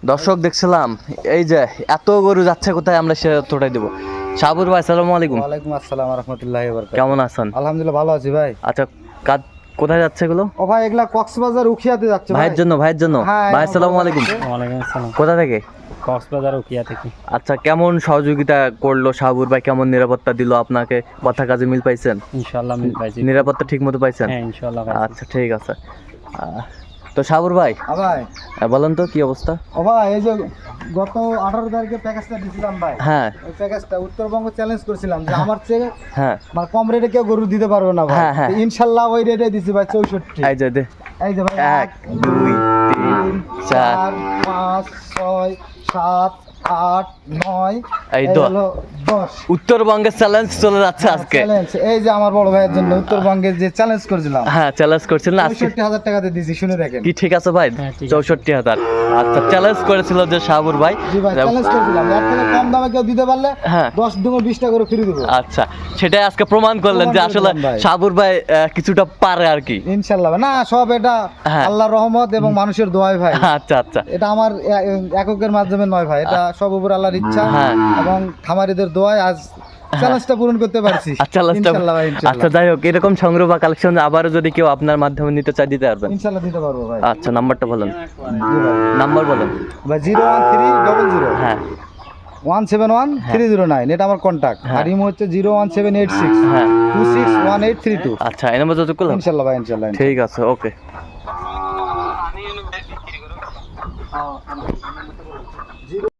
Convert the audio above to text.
দর্শক দেখছিলাম এই যে এত গরু যাচ্ছে কোথায়, আমরা সে তথ্যটাই দেবো। সাবুর ভাই, আসসালামু আলাইকুম। ওয়ালাইকুম আসসালাম ওয়া রাহমাতুল্লাহি ওয়া বারাকাতুহু। কেমন আছেন? আলহামদুলিল্লাহ ভালো আছি ভাই। আচ্ছা, কোথায় যাচ্ছে এগুলো? ও ভাই এগুলা কক্সবাজার উখিয়াতে যাচ্ছে ভাই। ভাইয়ের জন্য হ্যাঁ, ভাই, আসসালামু আলাইকুম। ওয়ালাইকুম আসসালাম। কোথা থেকে? কক্সবাজার উকিয়া থেকে। আচ্ছা, কেমন সহযোগিতা করলো সাবুর ভাই, কেমন নিরাপত্তা দিল আপনাকে? কথা কাজে মিল পাইছেন? ইনশাআল্লাহ মিল পাইছি। নিরাপত্তা ঠিক মতো পাইছেন? হ্যাঁ ইনশাআল্লাহ পাইছি। আচ্ছা ঠিক আছে। তো সাবুর ভাই ভাই বলেন তো কি অবস্থা? ও ভাই এই যে গত 18 তারিখে প্যাকেজটা দিছিলাম ভাই। হ্যাঁ ওই প্যাকেজটা উত্তরবঙ্গ চ্যালেঞ্জ করেছিলাম যে আমার চেয়ে হ্যাঁ মানে কম রেটে কেউ গরু দিতে পারবে না ভাই। হ্যাঁ, হ্যাঁ। তো ইনশাআল্লাহ ওই রেটে দিছি ভাই 64। এই যে দে, এই যে ভাই 1 2 3 4 4 5 6 7 8 9 এই এই 10 হলো 10 উত্তরবঙ্গের চ্যালেঞ্জ চলে যাচ্ছে আজকে। চ্যালেঞ্জ এই যে আমার বড় ভাইয়ের জন্য উত্তরবঙ্গের যে চ্যালেঞ্জ করেছিলাম হ্যাঁ চ্যালেঞ্জ করছিলেন আজকে ৬৫,০০০ টাকাতে দিছি, শুনে দেখেন। কি ঠিক আছে ভাই? হ্যাঁ, ঠিক আছে। ৬৪,০০০। আচ্ছা, চ্যালেঞ্জ করেছিল যে সাবুর ভাই। জি ভাই চ্যালেঞ্জ করেছিলাম এর থেকে কম দামে কেউ দিতে পারলে হ্যাঁ। 10 দুগুণ 20 টাকা করে ফ্রি দেবো। আচ্ছা, সেটাই আজকে প্রমাণ করলেন যে প্রমাণ করে আসলে দিলাম ভাই। সাবুর ভাই কিছুটা পারে আর কি। ইনশাআল্লাহ না, সব এটা হ্যাঁ। আল্লাহর রহমত এবং মানুষের দোয়াই ভাই। আচ্ছা আচ্ছা এটা আমার এককের মাধ্যমে নয় ভাই, এটা সব উপর আল্লাহর ইচ্ছা হ্যাঁ। এবং খামারিদের দোয়ায় আজ চ্যালেঞ্জটা পূরণ করতে পারছি। ইনশাআল্লাহ ভাই, আচ্ছা ইনশাআল্লাহ। যাই হোক, এরকম সংগ্রহ বা কালেকশন আবারও যদি কেউ আপনার মাধ্যমে নিতে চায় দিতে পারবেন? ইনশাআল্লাহ দিতে পারবো ভাই। আচ্ছা, নাম্বারটা বলেন। জি ভাই নাম্বার বলেন। ভাই 01300 হ্যাঁ 171 309, এটা আমার কন্টাক্ট। হ্যাঁ। আর ইমো হচ্ছে 01786 হ্যাঁ 261832। আচ্ছা, এই নাম্বার যোগাযোগ করলাম। ইনশাআল্লাহ ভাই, ইনশাআল্লাহ। ঠিক আছে, ওকে।